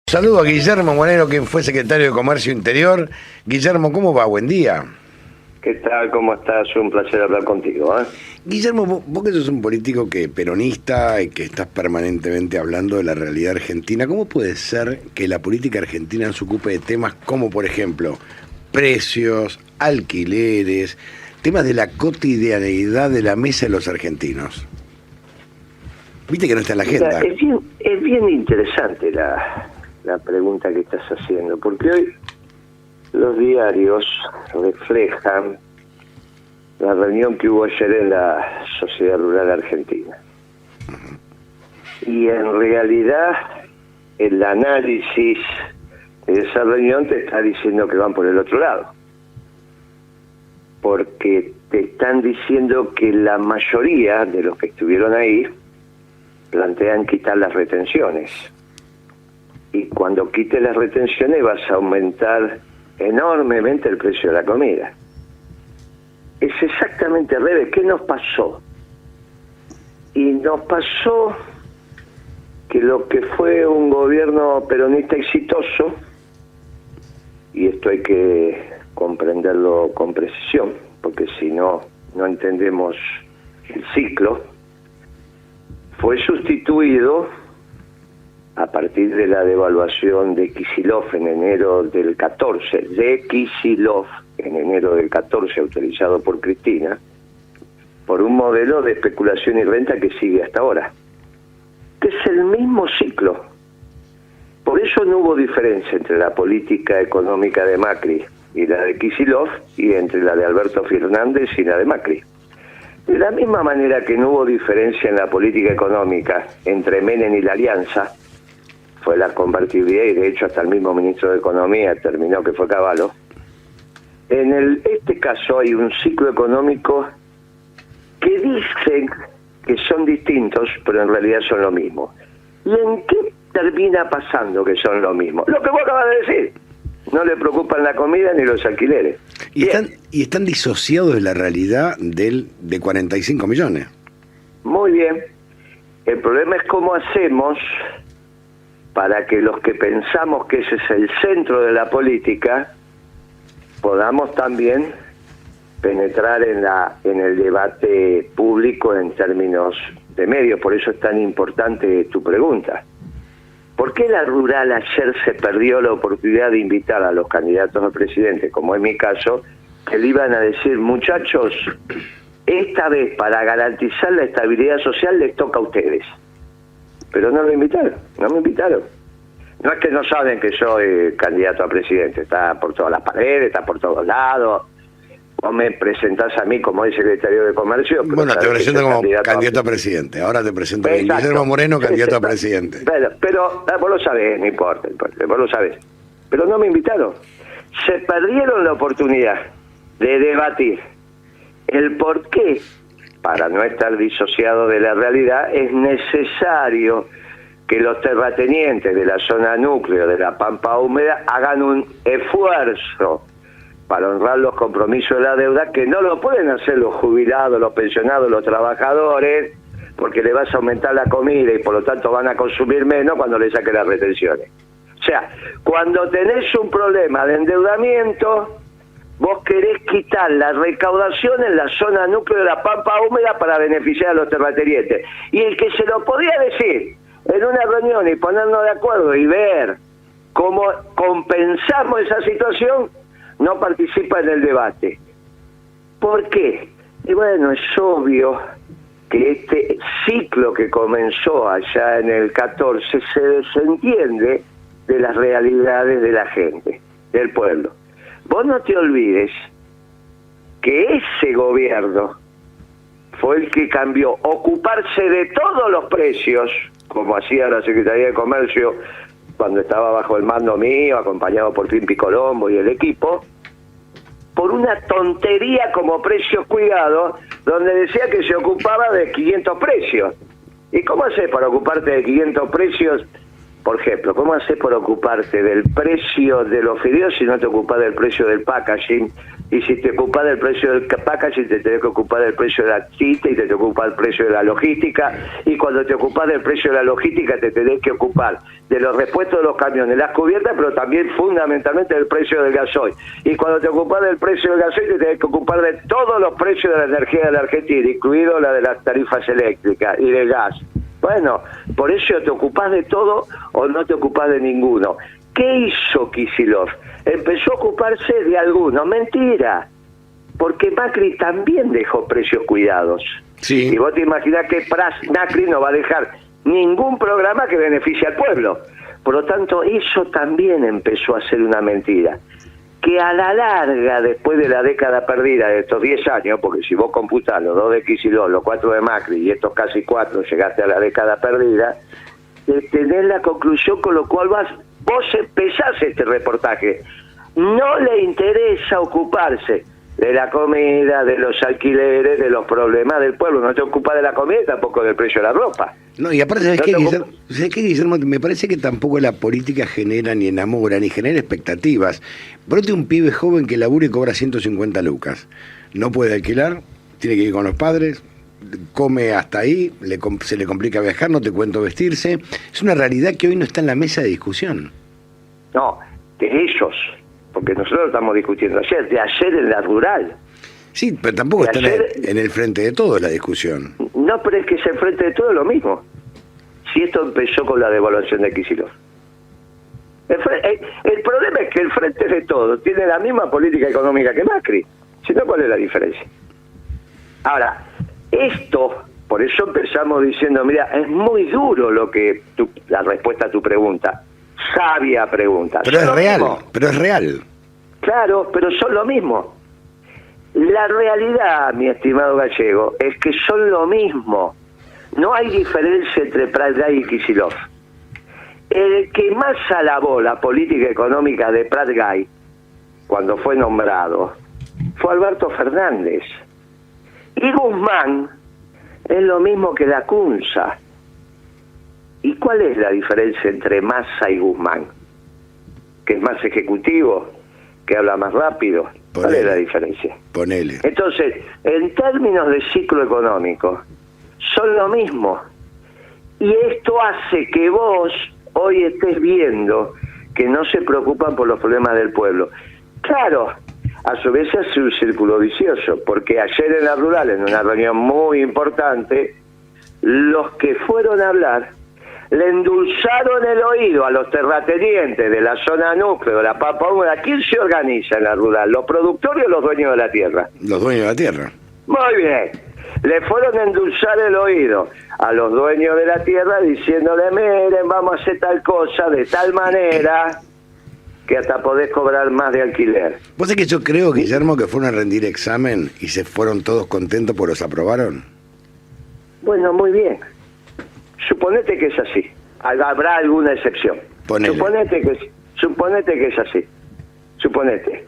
Saludo a Guillermo Moreno, quien fue secretario de Comercio Interior. Guillermo, ¿cómo va? Buen día. ¿Qué tal? ¿Cómo estás? Un placer hablar contigo. Guillermo, vos que sos un político peronista y que estás permanentemente hablando de la realidad argentina, ¿cómo puede ser que la política argentina se ocupe de temas como, por ejemplo, precios, alquileres, temas de la cotidianeidad de la mesa de los argentinos? Viste que no está en la agenda. Es bien interesante la pregunta que estás haciendo, porque hoy los diarios reflejan la reunión que hubo ayer en la Sociedad Rural Argentina. Y en realidad el análisis de esa reunión te está diciendo que van por el otro lado. Porque te están diciendo que la mayoría de los que estuvieron ahí plantean quitar las retenciones. Y cuando quites las retenciones vas a aumentar enormemente el precio de la comida. Es exactamente al revés. ¿Qué nos pasó? Y nos pasó que lo que fue un gobierno peronista exitoso, y esto hay que comprenderlo con precisión, porque si no, no entendemos el ciclo, fue sustituido a partir de la devaluación de Kicillof en enero del 14, de Kicillof en enero del 14, autorizado por Cristina, por un modelo de especulación y renta que sigue hasta ahora, que es el mismo ciclo. Por eso no hubo diferencia entre la política económica de Macri y la de Kicillof, y entre la de Alberto Fernández y la de Macri. De la misma manera que no hubo diferencia en la política económica entre Menem y la Alianza, fue la convertibilidad, y de hecho hasta el mismo ministro de Economía terminó que fue Cavallo. En este caso hay un ciclo económico que dicen que son distintos, pero en realidad son lo mismo. ¿Y en qué termina pasando que son lo mismo? Lo que vos acabas de decir. No le preocupan la comida ni los alquileres. Y están disociados de la realidad de 45 millones. Muy bien. El problema es cómo hacemos para que los que pensamos que ese es el centro de la política podamos también penetrar en el debate público en términos de medios. Por eso es tan importante tu pregunta. ¿Por qué la rural ayer se perdió la oportunidad de invitar a los candidatos a presidente, como es mi caso, que le iban a decir, muchachos, esta vez para garantizar la estabilidad social les toca a ustedes? Pero no lo invitaron, no me invitaron. No es que no saben que soy candidato a presidente, está por todas las paredes, está por todos lados. Vos me presentás a mí como el secretario de Comercio. Bueno, te presento como candidato a presidente. Ahora te presento a Guillermo Moreno, candidato a presidente. Pero vos lo sabés, no importa, vos lo sabés. Pero no me invitaron. Se perdieron la oportunidad de debatir el por qué, para no estar disociado de la realidad, es necesario que los terratenientes de la zona núcleo de la Pampa Húmeda hagan un esfuerzo para honrar los compromisos de la deuda, que no lo pueden hacer los jubilados, los pensionados, los trabajadores, porque le vas a aumentar la comida y por lo tanto van a consumir menos cuando le saquen las retenciones. O sea, cuando tenés un problema de endeudamiento, vos querés quitar la recaudación en la zona núcleo de la Pampa Húmeda para beneficiar a los terratenientes. Y el que se lo podía decir en una reunión y ponernos de acuerdo y ver cómo compensamos esa situación, no participa en el debate. ¿Por qué? Y bueno, es obvio que este ciclo que comenzó allá en el 14 se desentiende de las realidades de la gente, del pueblo. Vos no te olvides que ese gobierno fue el que cambió ocuparse de todos los precios, como hacía la Secretaría de Comercio cuando estaba bajo el mando mío, acompañado por Pimpi Colombo y el equipo, por una tontería como precios cuidados, donde decía que se ocupaba de 500 precios. ¿Y cómo haces para ocuparte de 500 precios? Por ejemplo, ¿cómo haces para ocuparte del precio de los fideos si no te ocupas del precio del packaging, Y si te ocupas del precio del packaging, te tenés que ocupar del precio de la tinta y te ocupas del precio de la logística. Y cuando te ocupas del precio de la logística, te tenés que ocupar de los repuestos de los camiones, las cubiertas, pero también fundamentalmente del precio del gasoil. Y cuando te ocupas del precio del gasoil, te tenés que ocupar de todos los precios de la energía de la Argentina, incluido la de las tarifas eléctricas y del gas. Bueno, por eso te ocupás de todo o no te ocupás de ninguno. ¿Qué hizo Kicillof? Empezó a ocuparse de algunos. Mentira, porque Macri también dejó precios cuidados. Sí. Y vos te imaginás que Macri no va a dejar ningún programa que beneficie al pueblo. Por lo tanto, eso también empezó a ser una mentira. Que a la larga, después de la década perdida de estos 10 años, porque si vos computás los 2 de Kicillof, los 4 de Macri y estos casi 4, llegaste a la década perdida, tenés la conclusión con lo cual vos empezás este reportaje. No le interesa ocuparse de la comida, de los alquileres, de los problemas del pueblo. No te ocupas de la comida y tampoco del precio de la ropa. No, y aparte, ¿sabes qué, Guillermo? Me parece que tampoco la política genera ni enamora, ni genera expectativas. Brote un pibe joven que labura y cobra 150 lucas. No puede alquilar, tiene que ir con los padres, come hasta ahí, se le complica viajar, no te cuento vestirse. Es una realidad que hoy no está en la mesa de discusión. No, de ellos, porque nosotros estamos discutiendo de ayer en la rural. Sí, pero tampoco está en el frente de todo la discusión. No, pero es que es el frente de todo lo mismo. Si esto empezó con la devaluación de Kicillof. El problema es que el frente de todo tiene la misma política económica que Macri. Si no, ¿cuál es la diferencia? Ahora, esto, por eso empezamos diciendo, mira, es muy duro la respuesta a tu pregunta. Sabia pregunta. Pero es real, pero es real. Claro, pero son lo mismo. La realidad, mi estimado Gallego, es que son lo mismo. No hay diferencia entre Prat-Gay y Kicillof. El que más alabó la política económica de Prat-Gay, cuando fue nombrado, fue Alberto Fernández. Y Guzmán es lo mismo que Lacunza. ¿Y cuál es la diferencia entre Massa y Guzmán? Que es más ejecutivo, que habla más rápido. ¿Cuál es la diferencia? Ponele. Entonces, en términos de ciclo económico, son lo mismo. Y esto hace que vos hoy estés viendo que no se preocupan por los problemas del pueblo. Claro, a su vez se hace un círculo vicioso, porque ayer en la rural, en una reunión muy importante, los que fueron a hablar le endulzaron el oído a los terratenientes de la zona núcleo, de la papa húmeda. ¿Quién se organiza en la rural? ¿Los productores o los dueños de la tierra? Los dueños de la tierra. Muy bien. Le fueron a endulzar el oído a los dueños de la tierra diciéndole, miren, vamos a hacer tal cosa de tal manera que hasta podés cobrar más de alquiler. ¿Vos sabés que yo creo, Guillermo, que fueron a rendir examen y se fueron todos contentos porque los aprobaron? Bueno, muy bien. Suponete que es así. Habrá alguna excepción. Ponele. Suponete que es así. Suponete.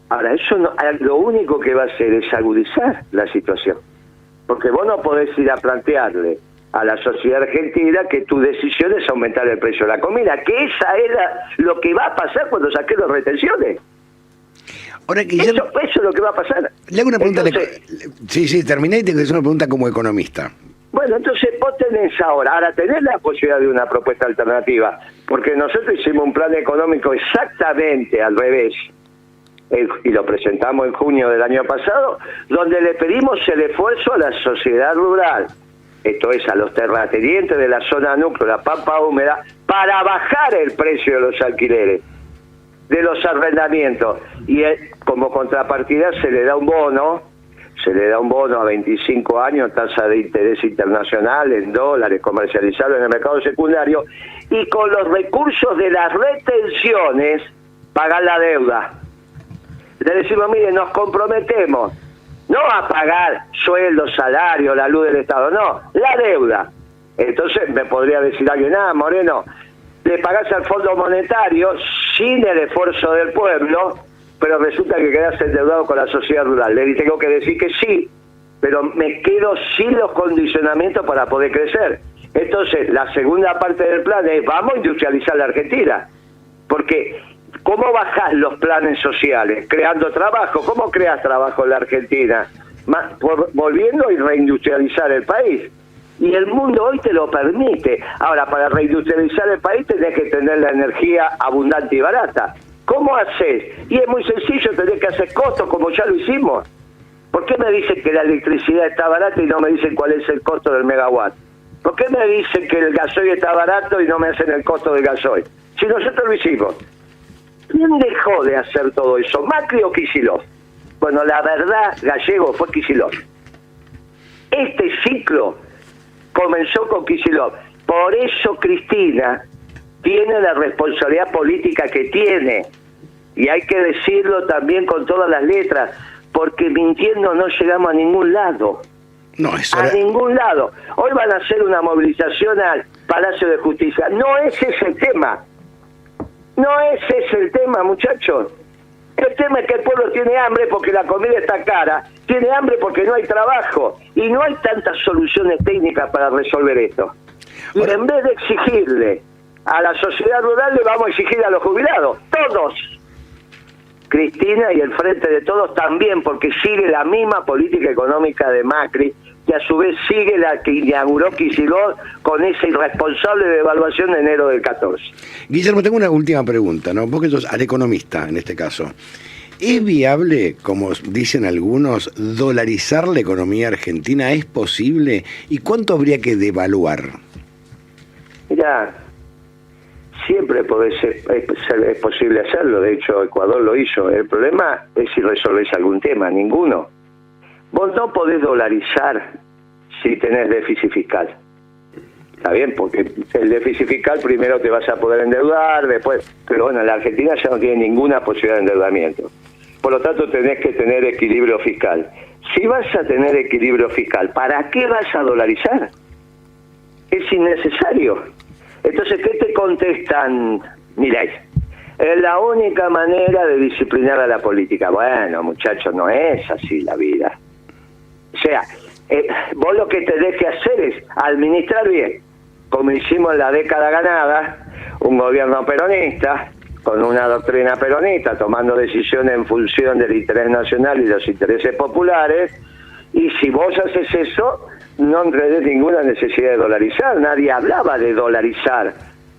Ahora, eso no, lo único que va a hacer es agudizar la situación. Porque vos no podés ir a plantearle a la sociedad argentina que tu decisión es aumentar el precio de la comida, que esa era lo que va a pasar cuando saqué las retenciones. Ahora, Guillermo, eso es lo que va a pasar. Le hago una pregunta. Entonces, sí, terminé y te hacer una pregunta como economista. Bueno, entonces vos tenés ahora tenés la posibilidad de una propuesta alternativa, porque nosotros hicimos un plan económico exactamente al revés, y lo presentamos en junio del año pasado, donde le pedimos el esfuerzo a la sociedad rural, esto es, a los terratenientes de la zona núcleo, la pampa húmeda, para bajar el precio de los alquileres, de los arrendamientos, y como contrapartida se le da un bono a 25 años, tasa de interés internacional en dólares, comercializable en el mercado secundario, y con los recursos de las retenciones pagar la deuda. Le decimos, mire, nos comprometemos no a pagar sueldos, salarios, la luz del Estado, no, la deuda. Entonces me podría decir alguien, Moreno, le pagás al Fondo Monetario sin el esfuerzo del pueblo, pero resulta que quedás endeudado con la sociedad rural. Le tengo que decir que sí, pero me quedo sin los condicionamientos para poder crecer. Entonces, la segunda parte del plan es, vamos a industrializar la Argentina, porque ¿Cómo bajás los planes sociales? Creando trabajo. ¿Cómo creas trabajo en la Argentina? Volviendo y reindustrializar el país. Y el mundo hoy te lo permite. Ahora, para reindustrializar el país tenés que tener la energía abundante y barata. ¿Cómo haces? Y es muy sencillo, tenés que hacer costos como ya lo hicimos. ¿Por qué me dicen que la electricidad está barata y no me dicen cuál es el costo del megawatt? ¿Por qué me dicen que el gasoil está barato y no me hacen el costo del gasoil? Si nosotros lo hicimos. ¿Quién dejó de hacer todo eso? ¿Macri o Kicillof? Bueno, la verdad, Gallego, fue Kicillof. Este ciclo comenzó con Kicillof. Por eso Cristina tiene la responsabilidad política que tiene. Y hay que decirlo también con todas las letras, porque mintiendo no llegamos a ningún lado. No, eso a ningún lado. Hoy van a hacer una movilización al Palacio de Justicia. No ese es el tema. No ese es el tema, muchachos. El tema es que el pueblo tiene hambre porque la comida está cara, tiene hambre porque no hay trabajo y no hay tantas soluciones técnicas para resolver esto. Y en vez de exigirle a la sociedad rural, le vamos a exigir a los jubilados, todos. Cristina y el Frente de Todos también, porque sigue la misma política económica de Macri, que a su vez sigue la que inauguró Kicillof con esa irresponsable devaluación de enero del 14. Guillermo, tengo una última pregunta, ¿no? Vos que sos economista en este caso. ¿Es viable, como dicen algunos, dolarizar la economía argentina? ¿Es posible? ¿Y cuánto habría que devaluar? Mirá, siempre es posible hacerlo. De hecho, Ecuador lo hizo. El problema es si resolvés algún tema. Ninguno. Vos no podés dolarizar si tenés déficit fiscal. Está bien, porque el déficit fiscal primero te vas a poder endeudar, después... Pero bueno, la Argentina ya no tiene ninguna posibilidad de endeudamiento. Por lo tanto, tenés que tener equilibrio fiscal. Si vas a tener equilibrio fiscal, ¿para qué vas a dolarizar? Es innecesario. Entonces, ¿qué te contestan? Miráis, es la única manera de disciplinar a la política. Bueno, muchachos, no es así la vida. O sea, vos lo que tenés que hacer es administrar bien, como hicimos en la década ganada, un gobierno peronista, con una doctrina peronista, tomando decisiones en función del interés nacional y los intereses populares, y si vos haces eso, no tenés ninguna necesidad de dolarizar. Nadie hablaba de dolarizar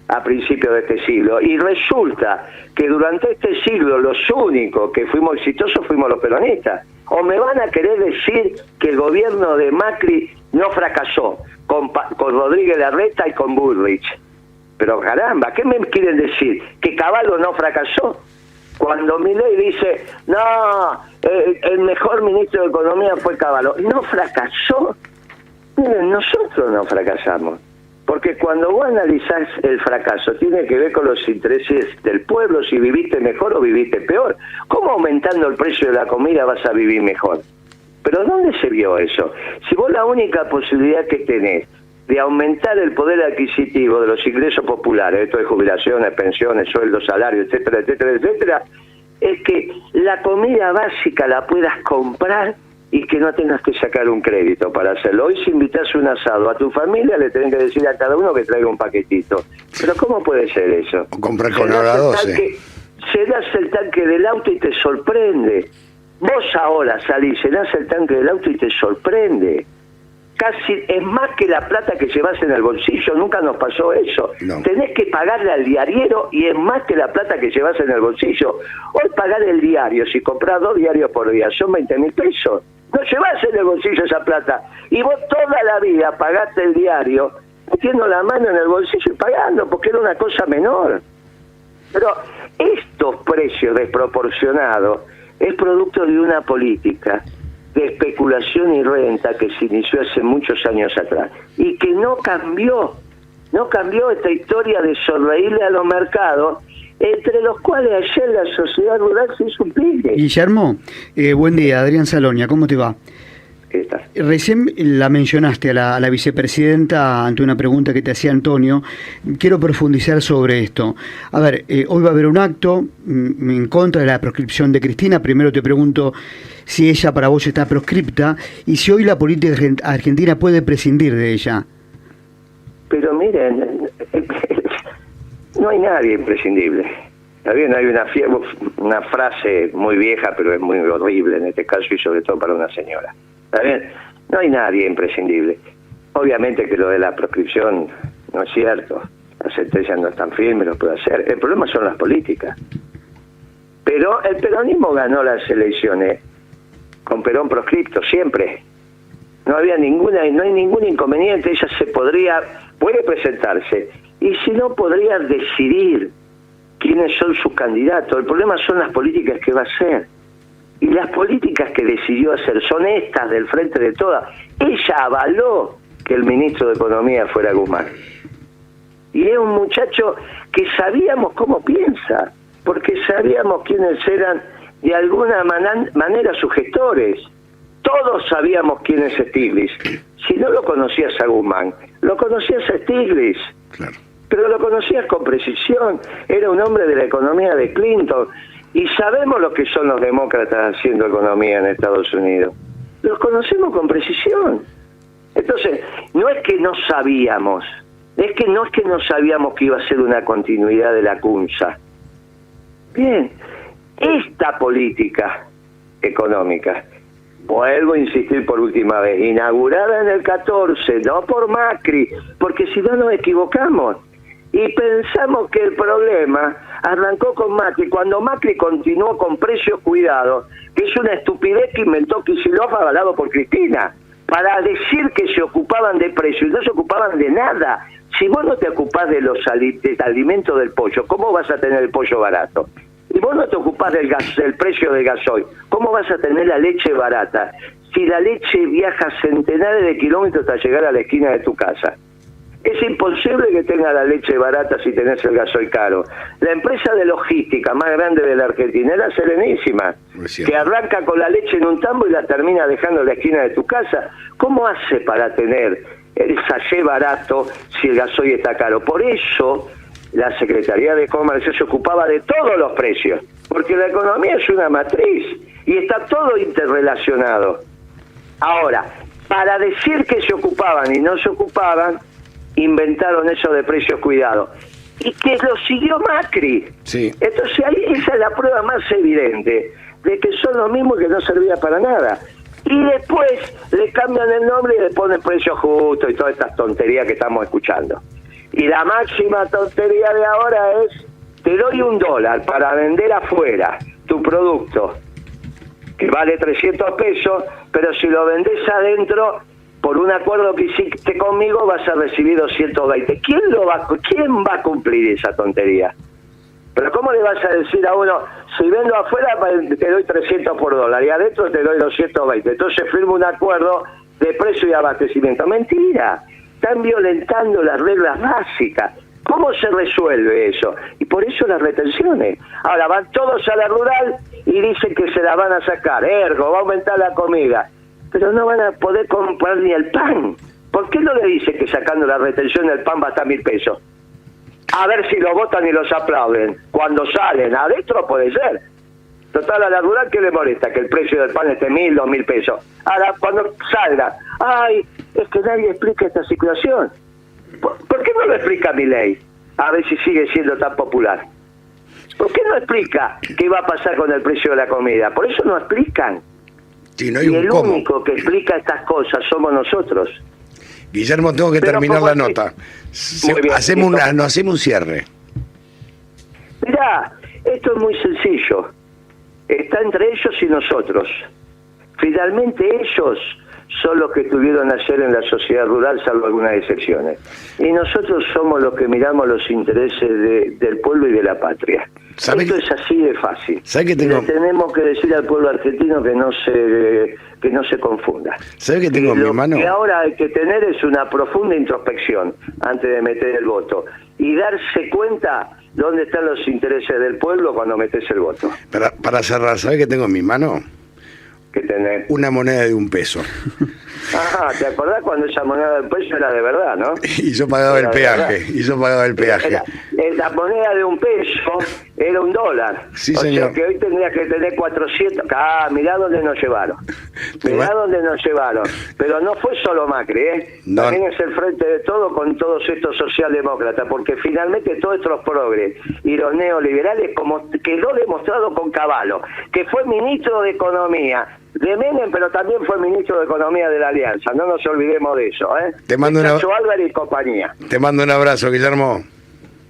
a principios de este siglo, y resulta que durante este siglo los únicos que fuimos exitosos fuimos los peronistas. ¿O me van a querer decir que el gobierno de Macri no fracasó con Rodríguez Larreta y con Bullrich? Pero caramba, ¿qué me quieren decir? ¿Que Caballo no fracasó? Cuando Milei dice, no, el mejor ministro de Economía fue Caballo, ¿no fracasó? Miren, nosotros no fracasamos. Porque cuando vos analizás el fracaso, tiene que ver con los intereses del pueblo, si viviste mejor o viviste peor. ¿Cómo aumentando el precio de la comida vas a vivir mejor? ¿Pero dónde se vio eso? Si vos la única posibilidad que tenés de aumentar el poder adquisitivo de los ingresos populares, esto de jubilaciones, pensiones, sueldos, salarios, etcétera, etcétera, etcétera, es que la comida básica la puedas comprar y que no tengas que sacar un crédito para hacerlo. Hoy si invitas un asado a tu familia, le tenés que decir a cada uno que traiga un paquetito. Pero ¿cómo puede ser eso? O comprar con hora 12. Llenás el tanque del auto y te sorprende. Vos ahora salís, llenás el tanque del auto y te sorprende. Casi es más que la plata que llevas en el bolsillo, nunca nos pasó eso. No. Tenés que pagarle al diariero y es más que la plata que llevas en el bolsillo. Hoy pagar el diario, si compras 2 diarios por día, son 20.000 pesos. No llevas en el bolsillo esa plata. Y vos toda la vida pagaste el diario metiendo la mano en el bolsillo y pagando, porque era una cosa menor. Pero estos precios desproporcionados es producto de una política de especulación y renta que se inició hace muchos años atrás y que no cambió esta historia de sonreírle a los mercados, entre los cuales ayer la sociedad rural se hizo un pique. Guillermo, buen día, Adrián Salonia, ¿cómo te va? ¿Qué tal? Recién la mencionaste a la vicepresidenta ante una pregunta que te hacía Antonio. Quiero profundizar sobre esto. A ver, hoy va a haber un acto en contra de la proscripción de Cristina. Primero te pregunto si ella para vos está proscripta y si hoy la política argentina puede prescindir de ella. Pero miren, no hay nadie imprescindible. Está bien, hay una frase muy vieja, pero es muy horrible en este caso y sobre todo para una señora. Está bien, no hay nadie imprescindible. Obviamente que lo de la proscripción no es cierto. Las sentencias no están firmes, lo puede hacer. El problema son las políticas. Pero el peronismo ganó las elecciones con Perón proscripto, siempre. No hay ningún inconveniente. Ella puede presentarse. Y si no, podría decidir quiénes son sus candidatos. El problema son las políticas que va a hacer. Y las políticas que decidió hacer son estas del Frente de Todas. Ella avaló que el ministro de Economía fuera Guzmán. Y es un muchacho que sabíamos cómo piensa, porque sabíamos quiénes eran de alguna manera sus gestores. Todos sabíamos quién es Stiglitz. Si no lo conocías a Guzmán, lo conocías a Stiglitz. Claro. Pero lo conocías con precisión. Era un hombre de la economía de Clinton. Y sabemos lo que son los demócratas haciendo economía en Estados Unidos. Los conocemos con precisión. Entonces, no es que no sabíamos, no es que no sabíamos que iba a ser una continuidad de la CUNSA. Bien, esta política económica, vuelvo a insistir por última vez, inaugurada en el 14, no por Macri, porque si no nos equivocamos. Y pensamos que el problema arrancó con Macri, cuando Macri continuó con precios cuidados, que es una estupidez que inventó Kicillof avalado por Cristina, para decir que se ocupaban de precios, y no se ocupaban de nada. Si vos no te ocupás del alimento del pollo, ¿cómo vas a tener el pollo barato? Y vos no te ocupás del precio del gasoil, ¿cómo vas a tener la leche barata? Si la leche viaja centenares de kilómetros hasta llegar a la esquina de tu casa. Es imposible que tenga la leche barata si tenés el gasoil caro. La empresa de logística más grande de la Argentina es la Serenísima, que arranca con la leche en un tambo y la termina dejando en la esquina de tu casa. ¿Cómo hace para tener el sachet barato si el gasoil está caro? Por eso la Secretaría de Comercio se ocupaba de todos los precios, porque la economía es una matriz y está todo interrelacionado. Ahora, para decir que se ocupaban y no se ocupaban, inventaron eso de precios cuidados. Y que lo siguió Macri. Sí. Entonces ahí esa es la prueba más evidente de que son los mismos que no servía para nada. Y después le cambian el nombre y le ponen precio justo y todas estas tonterías que estamos escuchando. Y la máxima tontería de ahora es: te doy $1 para vender afuera tu producto, que vale 300 pesos, pero si lo vendés adentro, por un acuerdo que hiciste conmigo, vas a recibir 220. ¿Quién va a cumplir esa tontería? Pero ¿cómo le vas a decir a uno, si vendo afuera te doy 300 por dólar y adentro te doy 220? Entonces firmo un acuerdo de precio y abastecimiento. Mentira. Están violentando las reglas básicas. ¿Cómo se resuelve eso? Y por eso las retenciones. Ahora van todos a la rural y dicen que se la van a sacar. Ergo, va a aumentar la comida. Pero no van a poder comprar ni el pan. ¿Por qué no le dicen que sacando la retención el pan va a estar 1.000 pesos? A ver si lo votan y los aplauden. Cuando salen adentro puede ser. Total, a la rural, ¿qué le molesta? Que el precio del pan esté 1.000, 2.000 pesos. Ahora, cuando salga, ¡ay! Es que nadie explica esta situación. ¿Por qué no lo explica Milei? A ver si sigue siendo tan popular. ¿Por qué no explica qué va a pasar con el precio de la comida? Por eso no explican. Sí, no hay y un el cómo. único que explica estas cosas somos nosotros. Guillermo, tengo que terminar la nota. Bien, hacemos un cierre. Mirá, esto es muy sencillo. Está entre ellos y nosotros. Finalmente ellos son los que tuvieron ayer en la sociedad rural, salvo algunas excepciones. Y nosotros somos los que miramos los intereses del pueblo y de la patria. Esto es así de fácil. ¿Sabe que tengo? Le tenemos que decir al pueblo argentino que no se confunda. ¿Sabe que tengo en mi mano? Lo que ahora hay que tener es una profunda introspección antes de meter el voto y darse cuenta dónde están los intereses del pueblo cuando metes el voto. Para cerrar, ¿sabe que tengo en mi mano? ¿Qué tenés? Una moneda de $1. Ajá, ¿te acordás cuando esa moneda de $1 era de verdad, no? Y yo pagaba el peaje. La moneda de $1 era $1. Sí, o señor. sea que hoy tendrías que tener 400. Mirá dónde nos llevaron. Mirá dónde nos llevaron. Pero no fue solo Macri, No. También es el frente de todo con todos estos socialdemócratas, porque finalmente todos estos progres y los neoliberales, como quedó demostrado con Cavallo, que fue ministro de Economía de Menem, pero también fue ministro de Economía de la Alianza. No nos olvidemos de eso, Te mando Cacho Álvarez y compañía. Te mando un abrazo, Guillermo.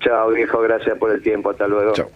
Chao, viejo, gracias por el tiempo. Hasta luego. Chao.